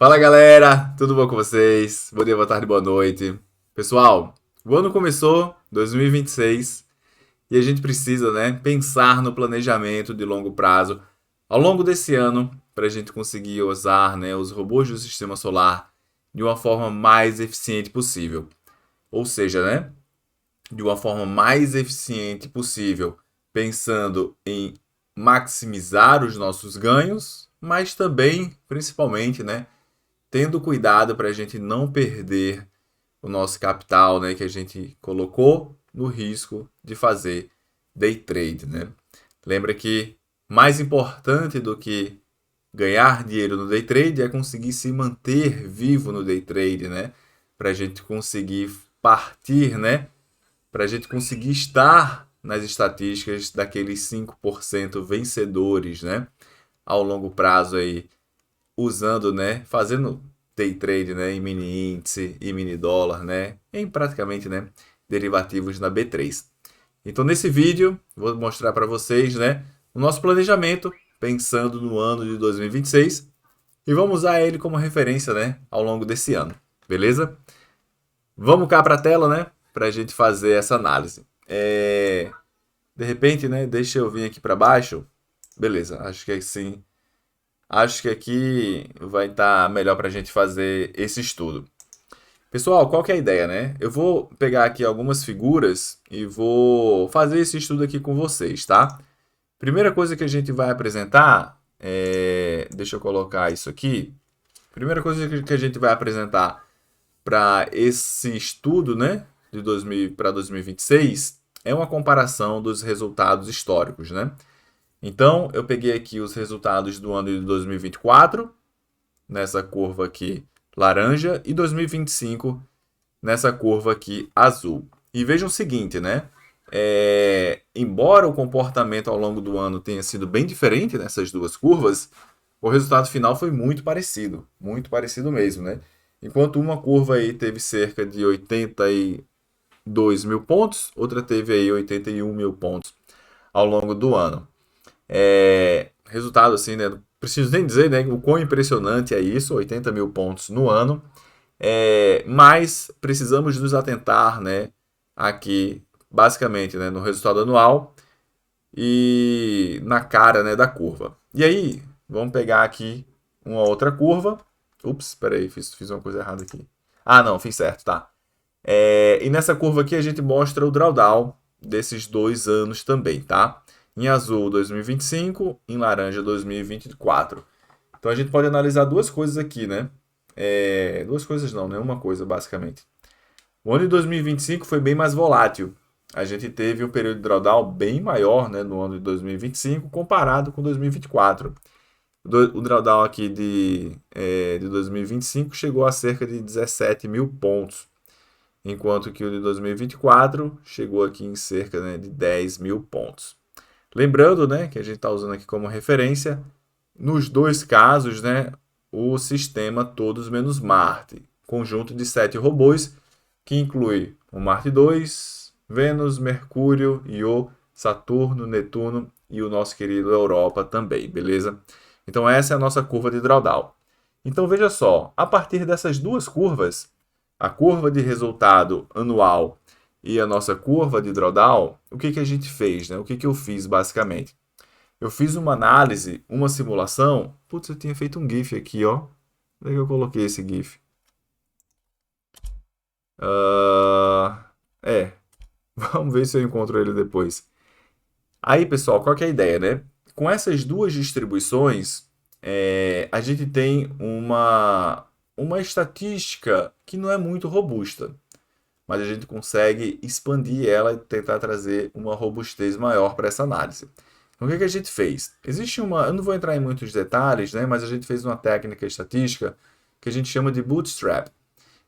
Fala galera, tudo bom com vocês? Bom dia, boa tarde, boa noite. Pessoal, o ano começou, 2026, e a gente precisa, né, pensar no planejamento de longo prazo ao longo desse ano para a gente conseguir usar, né, os robôs do sistema solar de uma forma mais eficiente possível. Ou seja, né, de uma forma mais eficiente possível, pensando em maximizar os nossos ganhos, mas também, principalmente, né, tendo cuidado para a gente não perder o nosso capital, né, que a gente colocou no risco de fazer day trade, né? Lembra que mais importante do que ganhar dinheiro no day trade é conseguir se manter vivo no day trade, né? Para a gente conseguir partir, né? Para a gente conseguir estar nas estatísticas daqueles 5% vencedores, né? Ao longo prazo aí, usando, né, fazendo day trade, né, em mini índice e mini dólar, né, em praticamente, né, derivativos na B3. Então nesse vídeo vou mostrar para vocês, né, o nosso planejamento pensando no ano de 2026 e vamos usar ele como referência, né, ao longo desse ano, beleza? Vamos cá para a tela, né, para a gente fazer essa análise. De repente, né, deixa eu vir aqui para baixo. Beleza, acho que assim acho que aqui vai estar melhor para a gente fazer esse estudo. Pessoal, qual que é a ideia, né? Eu vou pegar aqui algumas figuras e vou fazer esse estudo aqui com vocês, tá? Primeira coisa que a gente vai apresentar deixa eu colocar isso aqui. Primeira coisa que a gente vai apresentar para esse estudo, né, de 2000 para 2026 é uma comparação dos resultados históricos, né? Então, eu peguei aqui os resultados do ano de 2024, nessa curva aqui laranja, e 2025, nessa curva aqui azul. E vejam o seguinte, né? Embora o comportamento ao longo do ano tenha sido bem diferente nessas duas curvas, o resultado final foi muito parecido mesmo, né? Enquanto uma curva aí teve cerca de 82 mil pontos, outra teve aí 81 mil pontos ao longo do ano. Resultado assim, né? Não preciso nem dizer, né, o quão impressionante é isso, 80 mil pontos no ano. Mas precisamos nos atentar, né, aqui, basicamente, né, no resultado anual e na cara, né, da curva. E aí, vamos pegar aqui uma outra curva. Ups, espera aí, fiz uma coisa errada aqui. Ah, não, fiz certo, tá. E nessa curva aqui a gente mostra o drawdown desses 2 anos também, tá? Em azul 2025, em laranja 2024. Então a gente pode analisar duas coisas aqui, né? Duas coisas não, né? Uma coisa basicamente. O ano de 2025 foi bem mais volátil. A gente teve um período de drawdown bem maior, né, no ano de 2025 comparado com 2024. O drawdown aqui de 2025 chegou a cerca de 17 mil pontos, enquanto que o de 2024 chegou aqui em cerca, né, de 10 mil pontos. Lembrando, né, que a gente está usando aqui como referência, nos dois casos, né, o sistema Todos Menos Marte, conjunto de 7 robôs, que inclui o Marte 2, Vênus, Mercúrio, Io, Saturno, Netuno e o nosso querido Europa também, beleza? Então essa é a nossa curva de drawdown. Então veja só, a partir dessas duas curvas, a curva de resultado anual e a nossa curva de drawdown, o que, que a gente fez, né? O que, que eu fiz basicamente? Eu fiz uma análise, uma simulação. Putz, eu tinha feito um GIF aqui, ó. Onde é que eu coloquei esse GIF? É, vamos ver se eu encontro ele depois. Aí, pessoal, qual que é a ideia, né? Com essas duas distribuições, a gente tem uma estatística que não é muito robusta, mas a gente consegue expandir ela e tentar trazer uma robustez maior para essa análise. Então, o que, que a gente fez? Existe uma, eu não vou entrar em muitos detalhes, né, mas a gente fez uma técnica estatística que a gente chama de bootstrap,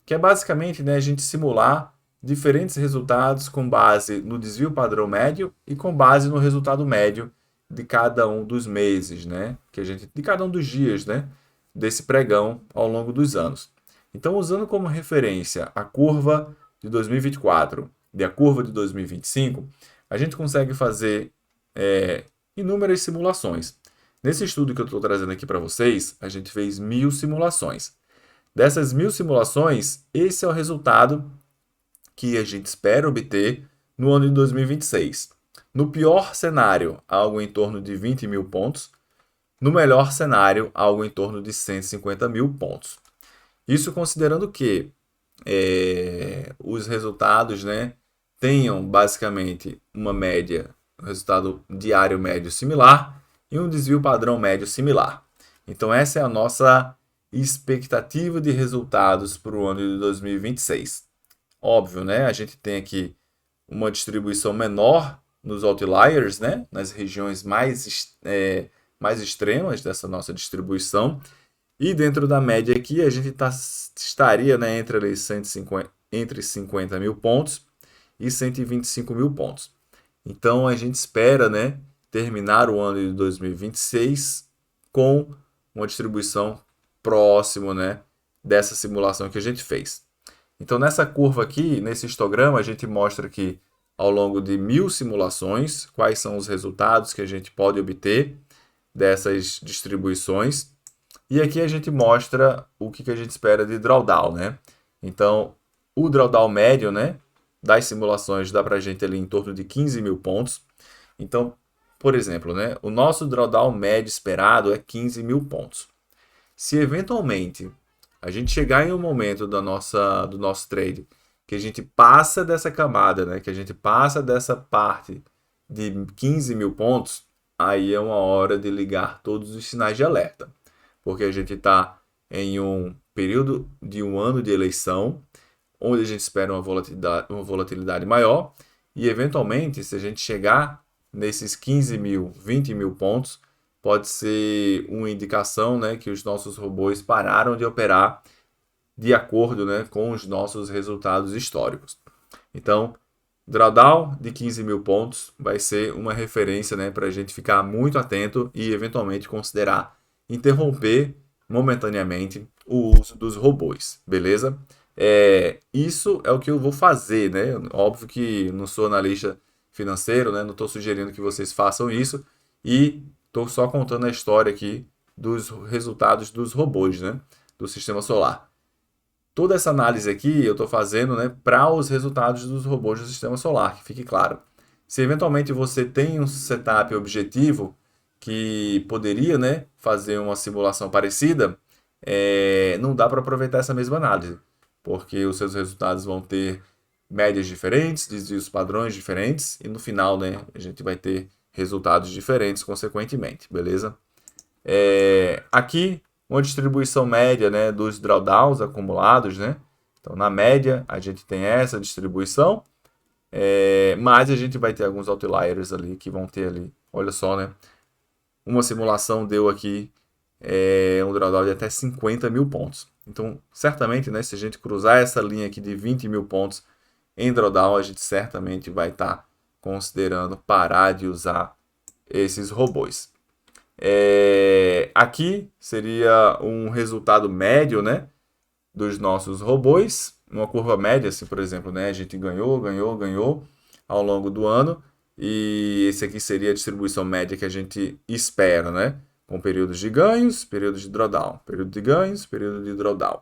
que é basicamente, né, a gente simular diferentes resultados com base no desvio padrão médio e com base no resultado médio de cada um dos meses, né, de cada um dos dias, né, desse pregão ao longo dos anos. Então, usando como referência a curva de 2024 e a curva de 2025, a gente consegue fazer inúmeras simulações. Nesse estudo que eu estou trazendo aqui para vocês, a gente fez 1000 simulações. Dessas 1.000 simulações, esse é o resultado que a gente espera obter no ano de 2026. No pior cenário, algo em torno de 20 mil pontos. No melhor cenário, algo em torno de 150 mil pontos. Isso considerando que os resultados, né, tenham basicamente uma média, um resultado diário médio similar e um desvio padrão médio similar. Então, essa é a nossa expectativa de resultados para o ano de 2026. Óbvio, né? A gente tem aqui uma distribuição menor nos outliers, né? Nas regiões mais extremas dessa nossa distribuição. E dentro da média aqui, a gente estaria, né, entre 50 mil pontos e 125 mil pontos. Então, a gente espera, né, terminar o ano de 2026 com uma distribuição próximo, né, dessa simulação que a gente fez. Então, nessa curva aqui, nesse histograma, a gente mostra que ao longo de 1.000 simulações, quais são os resultados que a gente pode obter dessas distribuições. E aqui a gente mostra o que a gente espera de drawdown, né? Então, o drawdown médio, né, das simulações dá para a gente ali em torno de 15 mil pontos. Então, por exemplo, né, o nosso drawdown médio esperado é 15 mil pontos. Se eventualmente a gente chegar em um momento do nosso trade que a gente passa dessa camada, né, que a gente passa dessa parte de 15 mil pontos, aí é uma hora de ligar todos os sinais de alerta. Porque a gente está em um período de um ano de eleição, onde a gente espera uma volatilidade maior, e eventualmente, se a gente chegar nesses 15 mil, 20 mil pontos, pode ser uma indicação, né, que os nossos robôs pararam de operar de acordo, né, com os nossos resultados históricos. Então, drawdown de 15 mil pontos vai ser uma referência, né, para a gente ficar muito atento e eventualmente considerar interromper momentaneamente o uso dos robôs, beleza? Isso é o que eu vou fazer, né? Óbvio que não sou analista financeiro, né? Não estou sugerindo que vocês façam isso e estou só contando a história aqui dos resultados dos robôs, né? Do sistema solar. Toda essa análise aqui eu estou fazendo, né, para os resultados dos robôs do sistema solar, que fique claro. Se eventualmente você tem um setup objetivo que poderia, né, fazer uma simulação parecida, não dá para aproveitar essa mesma análise, porque os seus resultados vão ter médias diferentes, desvios padrões diferentes, e no final, né, a gente vai ter resultados diferentes consequentemente, beleza? Aqui, uma distribuição média, né, dos drawdowns acumulados, né? Então, na média, a gente tem essa distribuição, mas a gente vai ter alguns outliers ali que vão ter ali, olha só, né? Uma simulação deu aqui um drawdown de até 50 mil pontos. Então, certamente, né, se a gente cruzar essa linha aqui de 20 mil pontos em drawdown, a gente certamente vai estar considerando parar de usar esses robôs. Aqui seria um resultado médio, né, dos nossos robôs, uma curva média, assim, por exemplo, né, a gente ganhou ao longo do ano, e esse aqui seria a distribuição média que a gente espera, né, com períodos de ganhos, períodos de drawdown, período de ganhos, período de drawdown.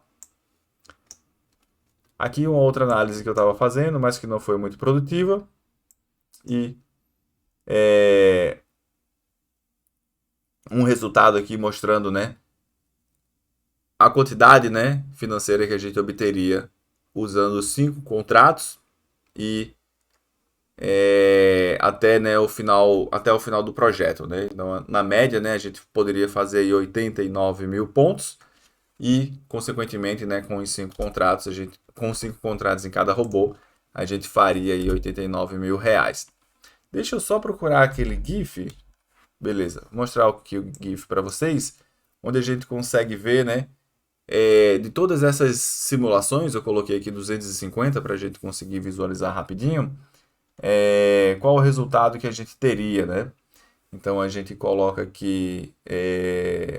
Aqui uma outra análise que eu estava fazendo, mas que não foi muito produtiva, e um resultado aqui mostrando, né, a quantidade, né, financeira que a gente obteria usando 5 contratos e até, né, até o final do projeto, né? Então, na média, né, a gente poderia fazer aí 89 mil pontos e, consequentemente, né, com os 5 contratos, com 5 contratos em cada robô, a gente faria aí 89 mil reais. Deixa eu só procurar aquele GIF, beleza? Vou mostrar aqui o GIF para vocês, onde a gente consegue ver, né, de todas essas simulações, eu coloquei aqui 250 para a gente conseguir visualizar rapidinho, qual o resultado que a gente teria, né? Então a gente coloca aqui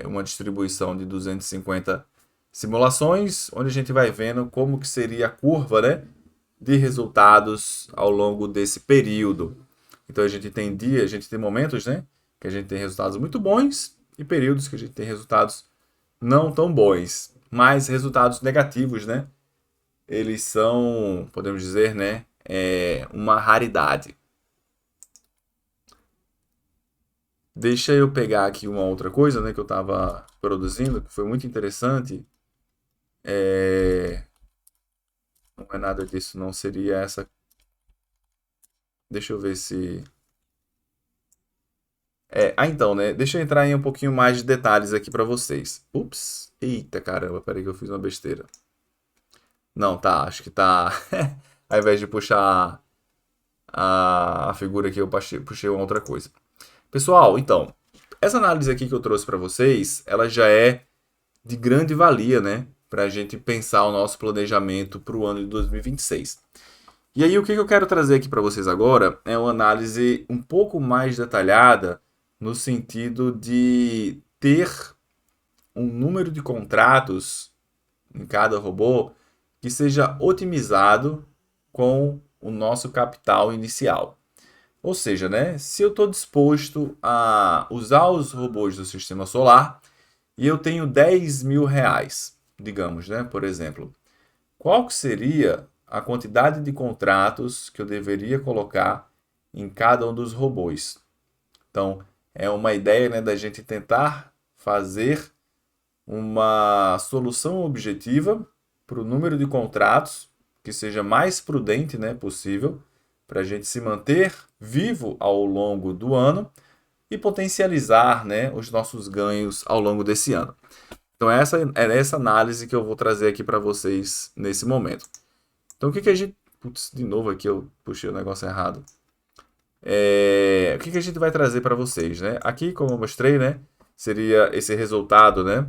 uma distribuição de 250 simulações, onde a gente vai vendo como que seria a curva, né, de resultados ao longo desse período. Então a gente tem momentos, né, que a gente tem resultados muito bons e períodos que a gente tem resultados não tão bons. mas resultados negativos, né? Eles são, podemos dizer, né, uma raridade. Deixa eu pegar aqui uma outra coisa, né, que eu estava produzindo, que foi muito interessante. Não é nada disso, não seria essa. Deixa eu ver se. Então, né? Deixa eu entrar em um pouquinho mais de detalhes aqui para vocês. Ups, eita caramba, peraí que eu fiz uma besteira. Não, tá, acho que tá. Ao invés de puxar a figura aqui, eu puxei uma outra coisa. Pessoal, então, essa análise aqui que eu trouxe para vocês, ela já é de grande valia, né? Para a gente pensar o nosso planejamento para o ano de 2026. E aí, o que eu quero trazer aqui para vocês agora é uma análise um pouco mais detalhada no sentido de ter um número de contratos em cada robô que seja otimizado com o nosso capital inicial. Ou seja, né, se eu estou disposto a usar os robôs do sistema solar e eu tenho 10 mil reais, digamos, né, por exemplo, qual que seria a quantidade de contratos que eu deveria colocar em cada um dos robôs? Então, é uma ideia, né, da gente tentar fazer uma solução objetiva para o número de contratos que seja mais prudente, né, possível, para a gente se manter vivo ao longo do ano e potencializar, né, os nossos ganhos ao longo desse ano. Então, é essa análise que eu vou trazer aqui para vocês nesse momento. Então, o que a gente. Putz, de novo aqui eu puxei o negócio errado. O que a gente vai trazer para vocês, né? Aqui, como eu mostrei, né, seria esse resultado, né,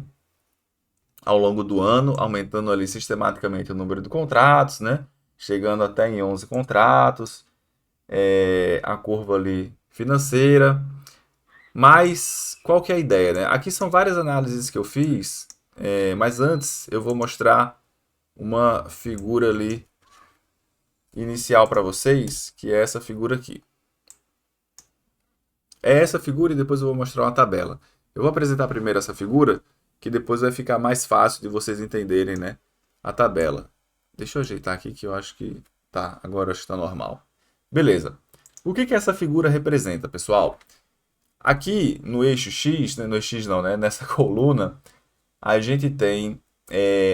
ao longo do ano, aumentando ali sistematicamente o número de contratos, né, chegando até em 11 contratos, a curva ali financeira. Mas qual que é a ideia, né? Aqui são várias análises que eu fiz, mas antes eu vou mostrar uma figura ali inicial para vocês, que é essa figura aqui. É essa figura e depois eu vou mostrar uma tabela. Eu vou apresentar primeiro essa figura, que depois vai ficar mais fácil de vocês entenderem, né, a tabela. Deixa eu ajeitar aqui que eu acho que tá, agora acho que está normal. Beleza. O que essa figura representa, pessoal? Aqui no eixo X, né, no eixo X não, né, nessa coluna, a gente tem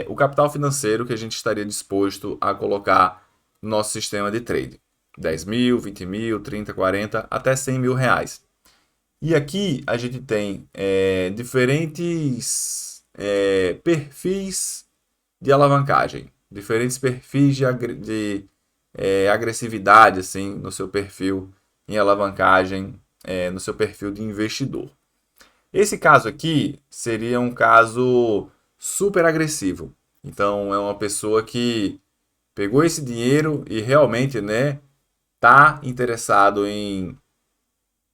o capital financeiro que a gente estaria disposto a colocar no nosso sistema de trade. 10 mil, 20 mil, 30, 40, até 100 mil reais. E aqui a gente tem diferentes perfis de alavancagem, diferentes perfis de agressividade assim, no seu perfil em alavancagem, no seu perfil de investidor. Esse caso aqui seria um caso super agressivo. Então é uma pessoa que pegou esse dinheiro e realmente, né, tá interessado em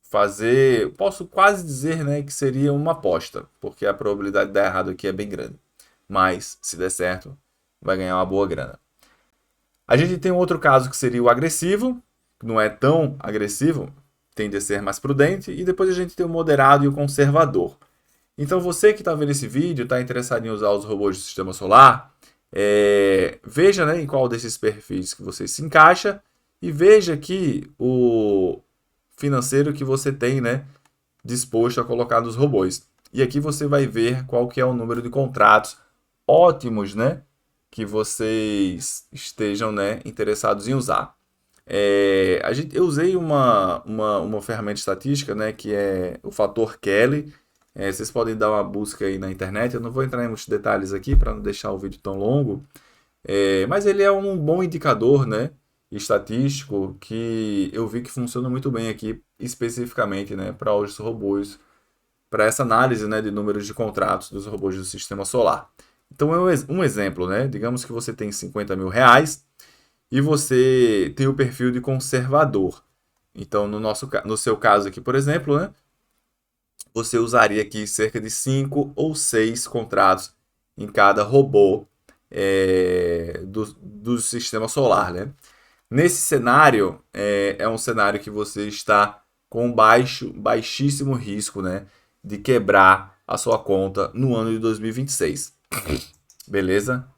fazer, posso quase dizer, né, que seria uma aposta, porque a probabilidade de dar errado aqui é bem grande. Mas se der certo, vai ganhar uma boa grana. A gente tem um outro caso que seria o agressivo, que não é tão agressivo, tende a ser mais prudente, e depois a gente tem o moderado e o conservador. Então você que está vendo esse vídeo, está interessado em usar os robôs do sistema solar, veja, né, em qual desses perfis que você se encaixa e veja aqui o financeiro que você tem, né, disposto a colocar nos robôs. E aqui você vai ver qual que é o número de contratos ótimos, né, que vocês estejam, né, interessados em usar. Eu usei uma ferramenta estatística, né, que é o fator Kelly. Vocês podem dar uma busca aí na internet. Eu não vou entrar em muitos detalhes aqui para não deixar o vídeo tão longo. Mas ele é um bom indicador, né, estatístico que eu vi que funciona muito bem aqui, especificamente, né, para os robôs, para essa análise, né, de números de contratos dos robôs do sistema solar. Então é um exemplo, né? Digamos que você tem 50 mil reais e você tem o perfil de conservador. Então, no seu caso aqui, por exemplo, né, você usaria aqui cerca de 5 ou 6 contratos em cada robô do sistema solar, né? Nesse cenário, é um cenário que você está com baixíssimo risco, né, de quebrar a sua conta no ano de 2026. Beleza?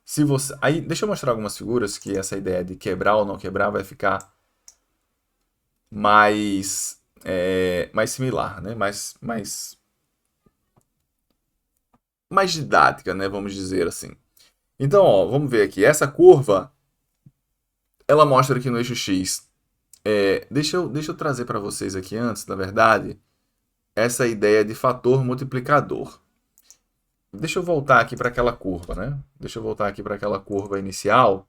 Se você, aí, deixa eu mostrar algumas figuras que essa ideia de quebrar ou não quebrar vai ficar mais similar, né? Mais didática, né? Vamos dizer assim. Então, ó, vamos ver aqui. Essa curva, ela mostra aqui no eixo X. Deixa eu trazer para vocês aqui antes, na verdade, essa ideia de fator multiplicador. Deixa eu voltar aqui para aquela curva, né? Deixa eu voltar aqui para aquela curva inicial,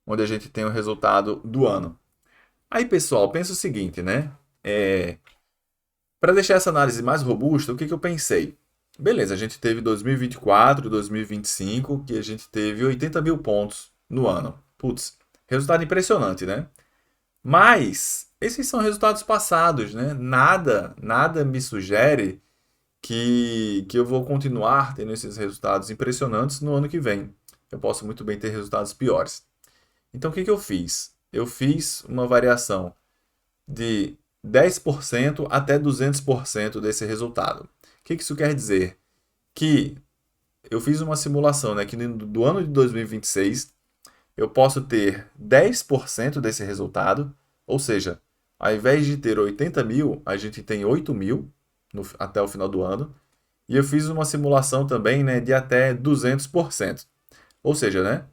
onde a gente tem o resultado do ano. Aí, pessoal, pensa o seguinte, né? Para deixar essa análise mais robusta, o que eu pensei? Beleza, a gente teve 2024, 2025, que a gente teve 80 mil pontos no ano. Putz, resultado impressionante, né? Mas esses são resultados passados, né? Nada me sugere que eu vou continuar tendo esses resultados impressionantes no ano que vem. Eu posso muito bem ter resultados piores. Então, o que eu fiz? Eu fiz uma variação de 10% até 200% desse resultado. O que isso quer dizer? Que eu fiz uma simulação, né, que do ano de 2026 eu posso ter 10% desse resultado, ou seja, ao invés de ter 80 mil, a gente tem 8 mil até o final do ano. E eu fiz uma simulação também, né, de até 200%. Ou seja, né,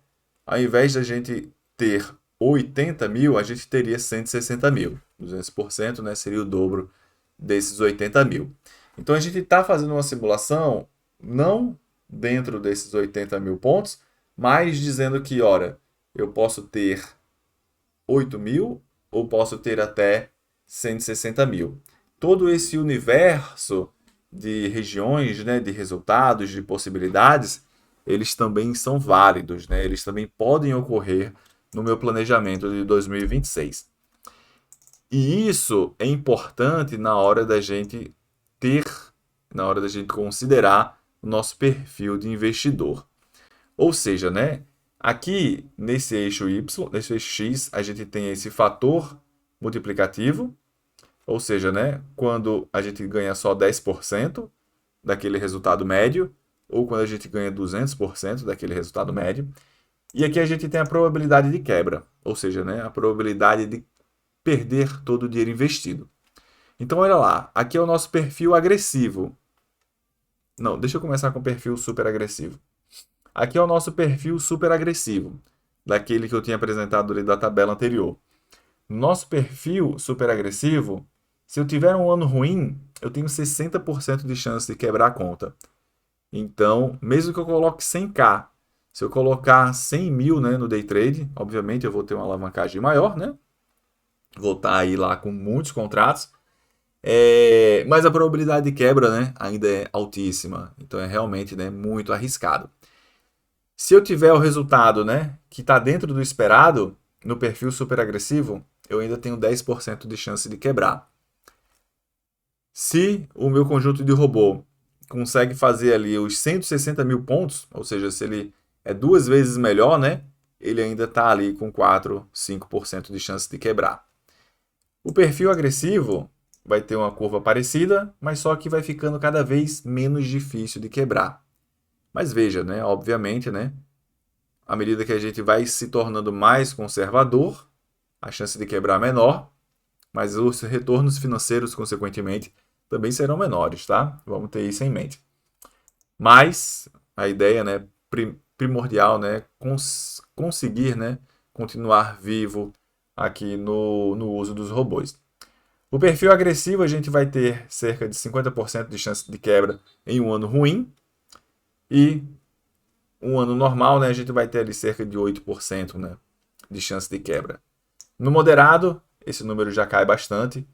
ao invés da gente ter 80 mil, a gente teria 160 mil. 200%, né, seria o dobro desses 80 mil. Então a gente está fazendo uma simulação não dentro desses 80 mil pontos, mas dizendo que, ora, eu posso ter 8 mil ou posso ter até 160 mil. Todo esse universo de regiões, né, de resultados, de possibilidades, eles também são válidos, né? Eles também podem ocorrer no meu planejamento de 2026. E isso é importante na hora da gente ter, na hora da gente considerar o nosso perfil de investidor. Ou seja, né, aqui nesse eixo Y, nesse eixo X, a gente tem esse fator multiplicativo, ou seja, né, quando a gente ganha só 10% daquele resultado médio, ou quando a gente ganha 200% daquele resultado médio. E aqui a gente tem a probabilidade de quebra, ou seja, né, a probabilidade de perder todo o dinheiro investido. Então, olha lá, aqui é o nosso perfil agressivo. Não, deixa eu começar com o perfil super agressivo. Aqui é o nosso perfil super agressivo, daquele que eu tinha apresentado ali da tabela anterior. Nosso perfil super agressivo, se eu tiver um ano ruim, eu tenho 60% de chance de quebrar a conta. Então, mesmo que eu coloque 100k, se eu colocar 100 mil, né, no day trade, obviamente eu vou ter uma alavancagem maior, né? Vou estar aí lá com muitos contratos. Mas a probabilidade de quebra, né, ainda é altíssima. Então é realmente, né, muito arriscado. Se eu tiver o resultado, né, que está dentro do esperado, no perfil super agressivo, eu ainda tenho 10% de chance de quebrar. Se o meu conjunto de robô consegue fazer ali os 160 mil pontos, ou seja, se ele é duas vezes melhor, né, ele ainda está ali com 4, 5% de chance de quebrar. O perfil agressivo vai ter uma curva parecida, mas só que vai ficando cada vez menos difícil de quebrar. Mas veja, né, obviamente, né, à medida que a gente vai se tornando mais conservador, a chance de quebrar é menor, mas os retornos financeiros, consequentemente, também serão menores, tá? Vamos ter isso em mente. Mas a ideia, né, primordial, né, conseguir, né, continuar vivo aqui no uso dos robôs. O perfil agressivo a gente vai ter cerca de 50% de chance de quebra em um ano ruim e um ano normal, né, a gente vai ter ali cerca de 8%, né, de chance de quebra. No moderado, esse número já cai bastante.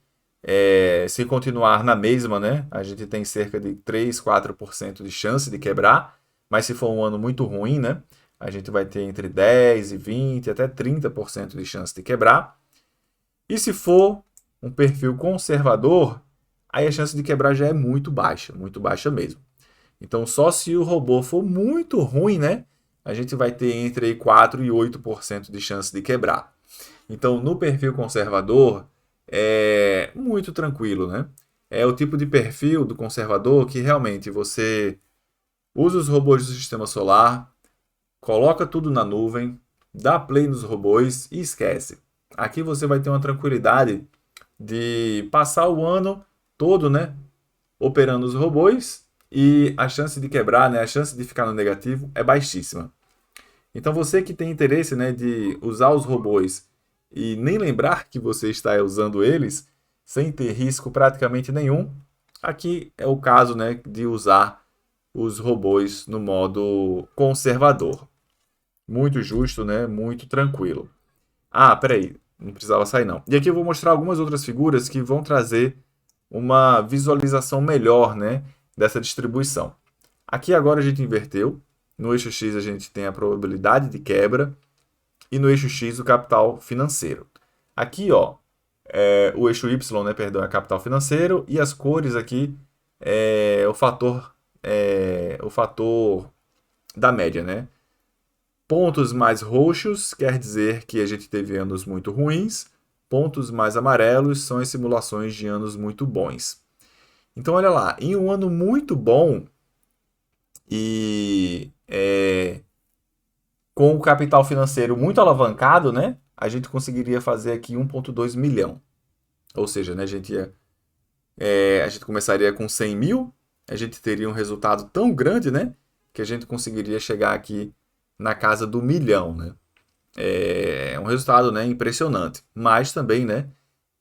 Se continuar na mesma, né, a gente tem cerca de 3, 4% de chance de quebrar, mas se for um ano muito ruim, né, a gente vai ter entre 10 e 20, até 30% de chance de quebrar. E se for um perfil conservador, aí a chance de quebrar já é muito baixa mesmo. Então, só se o robô for muito ruim, né, a gente vai ter entre 4 e 8% de chance de quebrar. Então, no perfil conservador, é muito tranquilo, né? É o tipo de perfil do conservador que realmente usa os robôs do sistema solar, coloca tudo na nuvem, dá play nos robôs e esquece. Aqui você vai ter uma tranquilidade de passar o ano todo, né, operando os robôs e a chance de quebrar, né, a chance de ficar no negativo é baixíssima. Então você que tem interesse, né, de usar os robôs e nem lembrar que você está usando eles, sem ter risco praticamente nenhum, aqui é o caso, né, de usar os robôs no modo conservador. Muito justo, né? Muito tranquilo. Ah, peraí, não precisava sair não. E aqui eu vou mostrar algumas outras figuras que vão trazer uma visualização melhor, né, dessa distribuição. Aqui agora a gente inverteu. No eixo X a gente tem a probabilidade de quebra e no eixo X o capital financeiro. Aqui, ó, o eixo Y, né, perdão, é capital financeiro e as cores aqui é o fator da média, né? Pontos mais roxos quer dizer que a gente teve anos muito ruins. Pontos mais amarelos são as simulações de anos muito bons. Então, olha lá, em um ano muito bom e com o capital financeiro muito alavancado, né? A gente conseguiria fazer aqui 1,2 milhão. Ou seja, né, a gente começaria com 100 mil, a gente teria um resultado tão grande, né? Que a gente conseguiria chegar aqui na casa do milhão, né? É um resultado, né, impressionante. Mas também, né,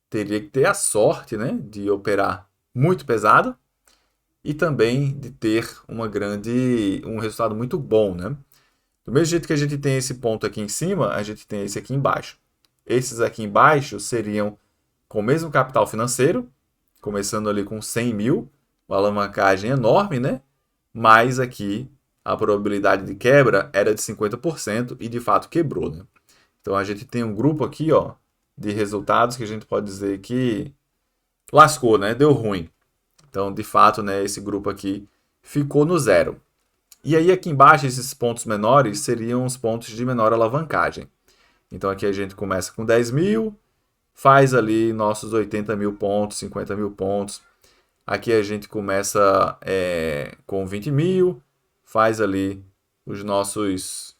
teria que ter a sorte, né, de operar muito pesado e também de ter um resultado muito bom, né? Do mesmo jeito que a gente tem esse ponto aqui em cima, a gente tem esse aqui embaixo. Esses aqui embaixo seriam com o mesmo capital financeiro, começando ali com 100 mil, uma alavancagem enorme, né? Mas aqui a probabilidade de quebra era de 50% e de fato quebrou, né? Então a gente tem um grupo aqui, ó, de resultados que a gente pode dizer que lascou, né? Deu ruim. Então, de fato, né, esse grupo aqui ficou no zero. E aí aqui embaixo esses pontos menores seriam os pontos de menor alavancagem. Então aqui a gente começa com 10 mil, faz ali nossos 80 mil pontos, 50 mil pontos. Aqui a gente começa com 20 mil, faz ali os nossos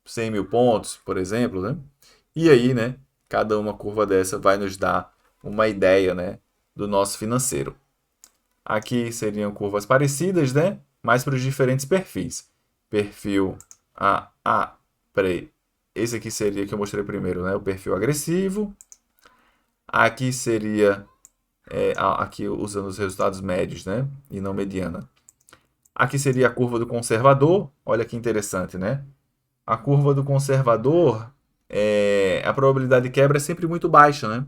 100 mil pontos, por exemplo, né? E aí, né, cada uma curva dessa vai nos dar uma ideia, né, do nosso financeiro. Aqui seriam curvas parecidas, né, mas para os diferentes perfis. Perfil peraí, esse aqui seria que eu mostrei primeiro, né, o perfil agressivo. Aqui seria aqui usando os resultados médios, né, e não mediana. Aqui seria a curva do conservador. Olha que interessante, né? A curva do conservador, a probabilidade de quebra é sempre muito baixa, né?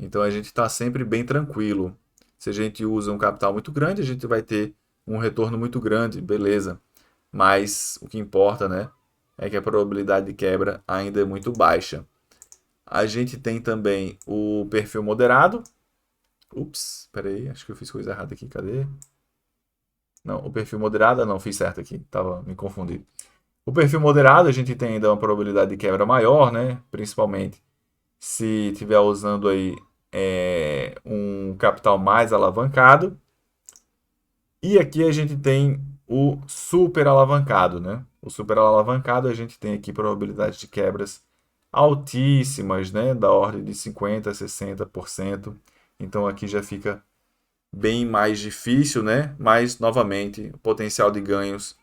Então a gente está sempre bem tranquilo. Se a gente usa um capital muito grande, a gente vai ter um retorno muito grande, beleza. Mas o que importa, né, é que a probabilidade de quebra ainda é muito baixa. A gente tem também o perfil moderado. Ups, peraí, acho que eu fiz coisa errada aqui, cadê? Não, o perfil moderado, não, fiz certo aqui, tava me confundindo. O perfil moderado, a gente tem ainda uma probabilidade de quebra maior, né? Principalmente se estiver usando aí um capital mais alavancado. E aqui a gente tem o super alavancado, né? O super alavancado a gente tem aqui probabilidades de quebras altíssimas, né? Da ordem de 50% a 60%. Então aqui já fica bem mais difícil, né? Mas, novamente, o potencial de ganhos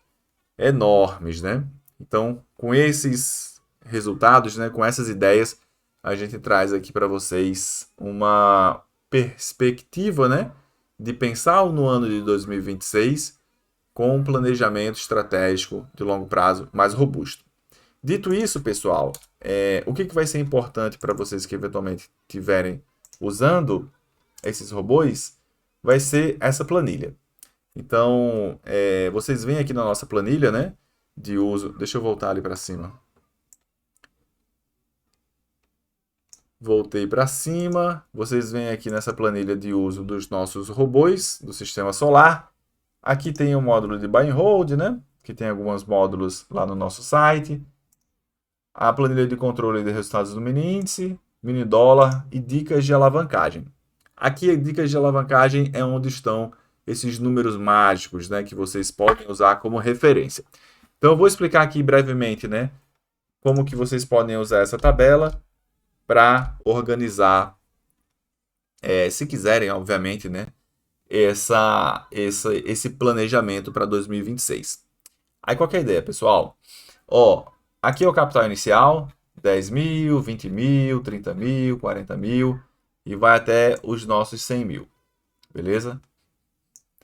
enormes, né? Então, com esses resultados, né, com essas ideias, a gente traz aqui para vocês uma perspectiva, né, de pensar no ano de 2026 com um planejamento estratégico de longo prazo mais robusto. Dito isso, pessoal, o que vai ser importante para vocês que eventualmente estiverem usando esses robôs vai ser essa planilha. Então, vocês vêm aqui na nossa planilha, né, de uso. Deixa eu voltar ali para cima. Voltei para cima. Vocês vêm aqui nessa planilha de uso dos nossos robôs do sistema solar. Aqui tem o módulo de buy and hold, né, que tem alguns módulos lá no nosso site. A planilha de controle de resultados do mini índice, mini dólar e dicas de alavancagem. Aqui, dicas de alavancagem é onde estão esses números mágicos, né, que vocês podem usar como referência. Então eu vou explicar aqui brevemente, né, como que vocês podem usar essa tabela para organizar, se quiserem, obviamente, né, esse planejamento para 2026. Aí qual que é a ideia, pessoal? Ó, aqui é o capital inicial, 10 mil, 20 mil, 30 mil, 40 mil, e vai até os nossos 100 mil, beleza?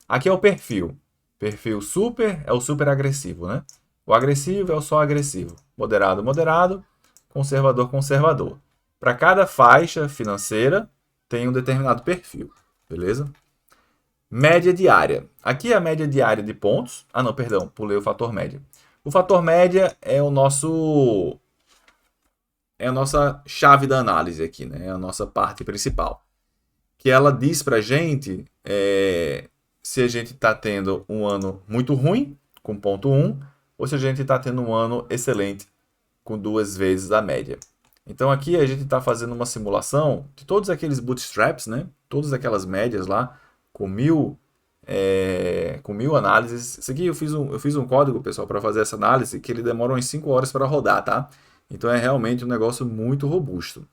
Aqui é o perfil. Perfil super é o super agressivo, né? O agressivo é o só agressivo. Moderado, moderado. Conservador, conservador. Para cada faixa financeira tem um determinado perfil, beleza? Média diária. Aqui é a média diária de pontos. Ah, não, perdão, pulei o fator média. O fator média é a nossa chave da análise aqui, né? É a nossa parte principal. Que ela diz pra gente se a gente está tendo um ano muito ruim, com ponto 1, ou se a gente está tendo um ano excelente, com 2 vezes a média. Então aqui a gente está fazendo uma simulação de todos aqueles bootstraps, né? Todas aquelas médias lá, com mil análises. Isso aqui eu fiz um código, pessoal, para fazer essa análise, que ele demora umas 5 horas para rodar, tá? Então é realmente um negócio muito robusto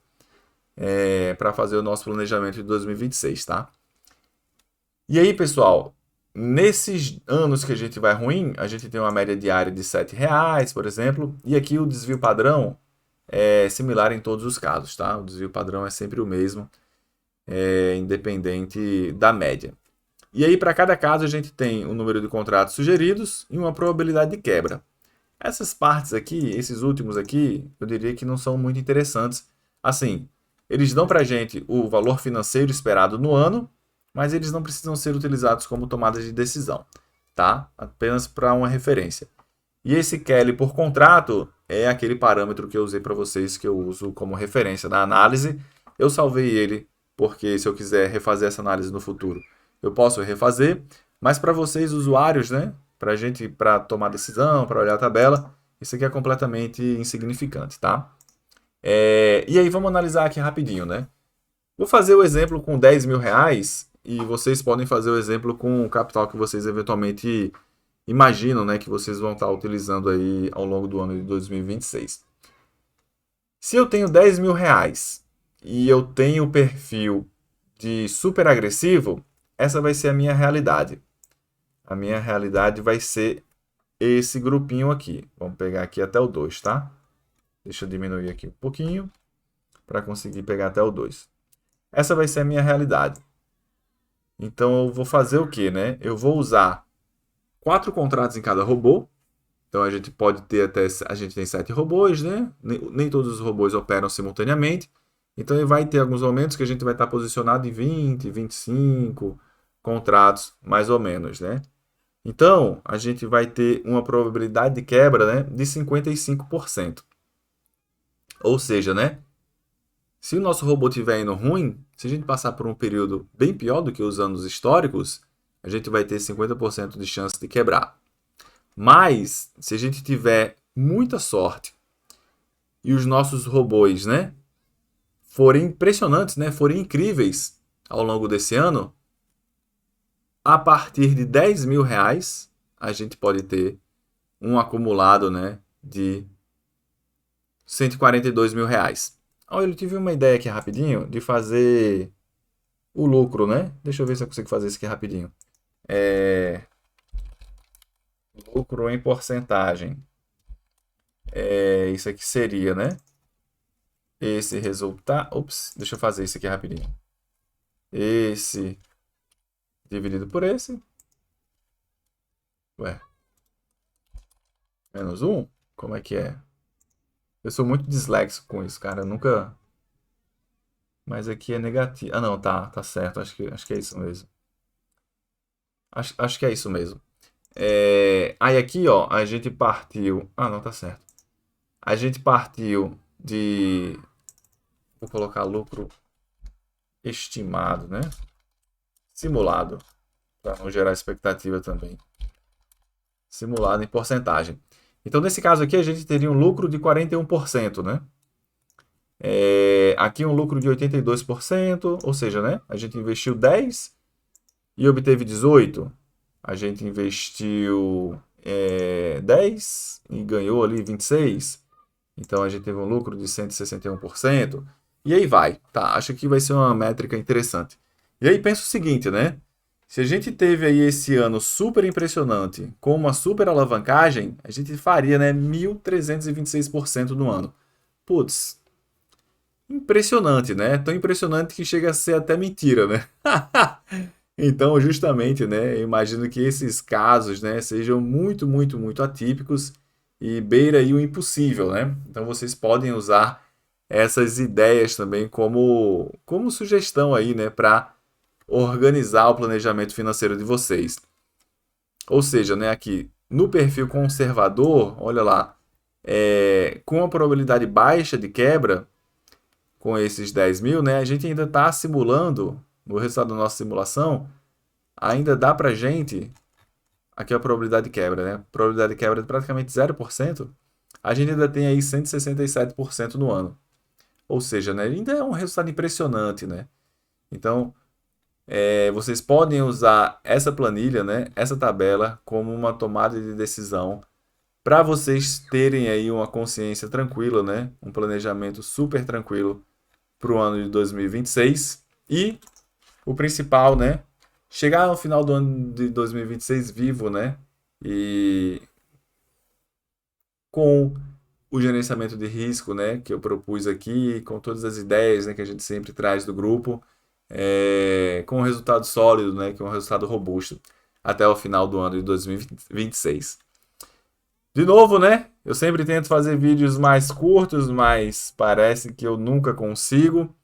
para fazer o nosso planejamento de 2026, tá? E aí, pessoal, nesses anos que a gente vai ruim, a gente tem uma média diária de R$ 7, por exemplo, e aqui o desvio padrão é similar em todos os casos, tá? O desvio padrão é sempre o mesmo, independente da média. E aí, para cada caso, a gente tem um número de contratos sugeridos e uma probabilidade de quebra. Essas partes aqui, esses últimos aqui, eu diria que não são muito interessantes. Assim, eles dão para a gente o valor financeiro esperado no ano, mas eles não precisam ser utilizados como tomada de decisão, tá? Apenas para uma referência. E esse Kelly por contrato é aquele parâmetro que eu usei para vocês, que eu uso como referência na análise. Eu salvei ele porque se eu quiser refazer essa análise no futuro, eu posso refazer, mas para vocês usuários, né, para gente, para tomar decisão, para olhar a tabela, isso aqui é completamente insignificante, tá? E aí vamos analisar aqui rapidinho, né? Vou fazer o exemplo com R$ 10.000 e vocês podem fazer o exemplo com o capital que vocês eventualmente imaginam, né, que vocês vão estar utilizando aí ao longo do ano de 2026. Se eu tenho R$ 10.000 e eu tenho o perfil de super agressivo, essa vai ser a minha realidade. A minha realidade vai ser esse grupinho aqui. Vamos pegar aqui até o 2, tá? Deixa eu diminuir aqui um pouquinho para conseguir pegar até o 2. Essa vai ser a minha realidade. Então eu vou fazer o quê, né? Eu vou usar 4 contratos em cada robô. Então a gente pode ter a gente tem 7 robôs, né? Nem todos os robôs operam simultaneamente. Então vai ter alguns momentos que a gente vai estar posicionado em 20, 25 contratos, mais ou menos, né? Então, a gente vai ter uma probabilidade de quebra, né, de 55%. Ou seja, né, se o nosso robô estiver indo ruim, se a gente passar por um período bem pior do que os anos históricos, a gente vai ter 50% de chance de quebrar. Mas, se a gente tiver muita sorte e os nossos robôs, né, forem impressionantes, né, forem incríveis ao longo desse ano, a partir de R$ 10.000, a gente pode ter um acumulado, né, de R$ 142.000. Eu tive uma ideia aqui rapidinho de fazer o lucro, né? Deixa eu ver se eu consigo fazer isso aqui rapidinho. Lucro em porcentagem. Isso aqui seria, né? Esse resultado. Ops, deixa eu fazer isso aqui rapidinho. Esse dividido por esse. Ué. Menos 1? Como é que é? Eu sou muito disléxico com isso, cara. Eu nunca. Mas aqui é negativo. Ah, não, tá certo. Acho que é isso mesmo. Acho que é isso mesmo. Aí aqui, ó, a gente partiu. Ah, não, tá certo. A gente partiu de. Vou colocar lucro estimado, né? Simulado, para não gerar expectativa também. Simulado em porcentagem. Então, nesse caso aqui, a gente teria um lucro de 41%, né? Aqui um lucro de 82%, ou seja, né? A gente investiu 10 e obteve 18, a gente investiu 10 e ganhou ali 26. Então a gente teve um lucro de 161%. E aí vai. Tá, acho que vai ser uma métrica interessante. E aí pensa o seguinte, né? Se a gente teve aí esse ano super impressionante com uma super alavancagem, a gente faria, né, 1.326% no ano. Putz, impressionante, né? Tão impressionante que chega a ser até mentira, né? Então, justamente, né, eu imagino que esses casos, né, sejam muito, muito, muito atípicos e beira aí o impossível, né? Então, vocês podem usar essas ideias também como sugestão aí, né, para organizar o planejamento financeiro de vocês. Ou seja, né, aqui no perfil conservador, olha lá, com a probabilidade baixa de quebra, com esses 10 mil, né, a gente ainda está simulando, no resultado da nossa simulação, ainda dá para gente, aqui é a probabilidade de quebra, né, probabilidade de quebra de praticamente 0%, a gente ainda tem aí 167% no ano. Ou seja, né, ainda é um resultado impressionante, né? Então, vocês podem usar essa planilha, né, essa tabela, como uma tomada de decisão para vocês terem aí uma consciência tranquila, né, um planejamento super tranquilo para o ano de 2026 e o principal, né, chegar no final do ano de 2026 vivo, né, e com o gerenciamento de risco, né, que eu propus aqui, com todas as ideias, né, que a gente sempre traz do grupo, com um resultado sólido, né, que é um resultado robusto até o final do ano de 2026. De novo, né, eu sempre tento fazer vídeos mais curtos, mas parece que eu nunca consigo.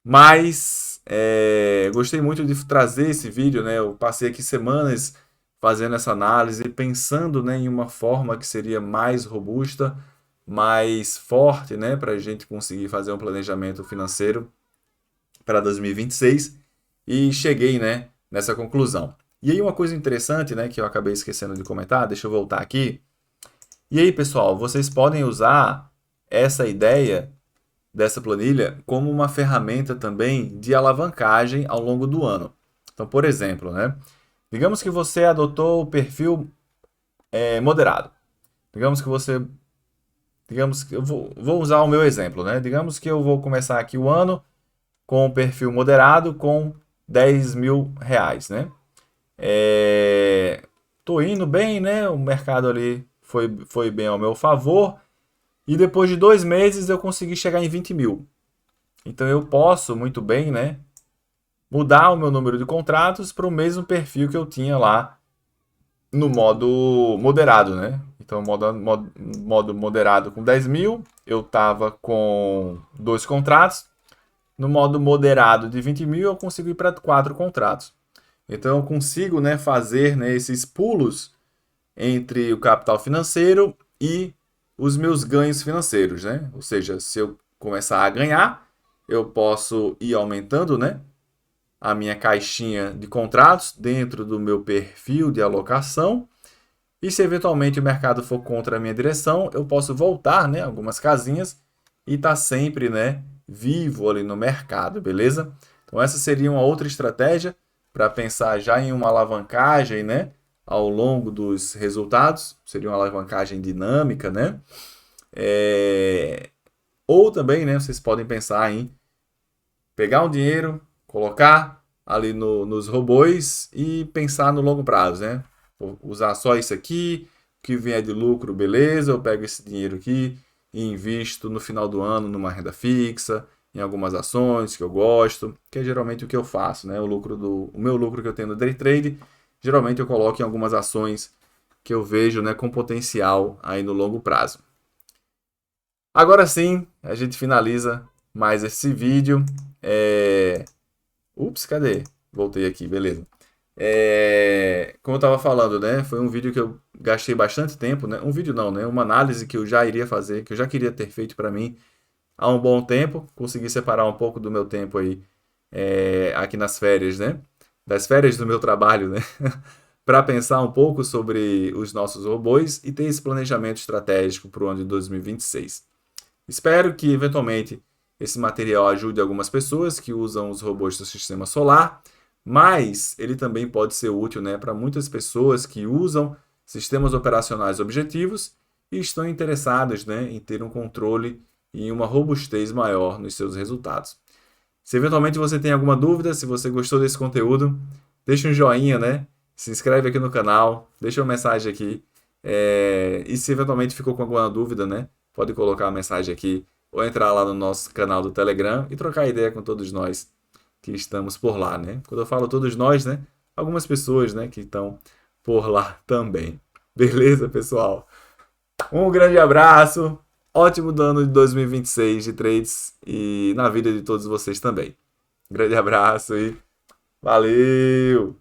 Mas gostei muito de trazer esse vídeo, né? Eu passei aqui semanas fazendo essa análise, pensando, né, em uma forma que seria mais robusta, mais forte, né, para a gente conseguir fazer um planejamento financeiro para 2026 e cheguei, né, nessa conclusão. E aí uma coisa interessante, né, que eu acabei esquecendo de comentar, deixa eu voltar aqui. E aí, pessoal, vocês podem usar essa ideia dessa planilha como uma ferramenta também de alavancagem ao longo do ano. Então, por exemplo, né, digamos que você adotou o perfil moderado. Digamos que você, digamos que eu vou usar o meu exemplo, né? Digamos que eu vou começar aqui o ano com o perfil moderado com 10 mil reais, né? Tô indo bem, né? O mercado ali foi bem ao meu favor. E depois de 2 meses eu consegui chegar em 20 mil. Então eu posso muito bem, né, mudar o meu número de contratos para o mesmo perfil que eu tinha lá no modo moderado, né? Então, modo moderado com 10 mil, eu estava com 2 contratos. No modo moderado de 20 mil, eu consigo ir para 4 contratos. Então, eu consigo, né, fazer, né, esses pulos entre o capital financeiro e os meus ganhos financeiros, né? Ou seja, se eu começar a ganhar, eu posso ir aumentando, né, a minha caixinha de contratos dentro do meu perfil de alocação. E se eventualmente o mercado for contra a minha direção, eu posso voltar, né, algumas casinhas e estar sempre, né, vivo ali no mercado, beleza? Então essa seria uma outra estratégia para pensar já em uma alavancagem, né, ao longo dos resultados. Seria uma alavancagem dinâmica, né? Ou também, né, vocês podem pensar em pegar um dinheiro, colocar ali nos robôs e pensar no longo prazo, né? Vou usar só isso aqui, o que vier de lucro, beleza, eu pego esse dinheiro aqui e invisto no final do ano numa renda fixa, em algumas ações que eu gosto, que é geralmente o que eu faço, né? O meu lucro que eu tenho no day trade, geralmente eu coloco em algumas ações que eu vejo, né, com potencial aí no longo prazo. Agora sim, a gente finaliza mais esse vídeo. Ups, cadê? Voltei aqui, beleza. Como eu estava falando, né? Foi um vídeo que eu gastei bastante tempo, né? Um vídeo não, né? Uma análise que eu já iria fazer, que eu já queria ter feito para mim há um bom tempo. Consegui separar um pouco do meu tempo aí, aqui nas férias, né? Das férias do meu trabalho, né? Para pensar um pouco sobre os nossos robôs e ter esse planejamento estratégico para o ano de 2026. Espero que, eventualmente, esse material ajude algumas pessoas que usam os robôs do sistema solar, mas ele também pode ser útil, né, para muitas pessoas que usam sistemas operacionais objetivos e estão interessadas, né, em ter um controle e uma robustez maior nos seus resultados. Se eventualmente você tem alguma dúvida, se você gostou desse conteúdo, deixa um joinha, né? Se inscreve aqui no canal, deixa uma mensagem aqui. E se eventualmente ficou com alguma dúvida, né? Pode colocar a mensagem aqui ou entrar lá no nosso canal do Telegram e trocar ideia com todos nós que estamos por lá, né? Quando eu falo todos nós, né? Algumas pessoas, né, que estão por lá também. Beleza, pessoal? Um grande abraço, ótimo ano de 2026 de trades e na vida de todos vocês também. Grande abraço e valeu!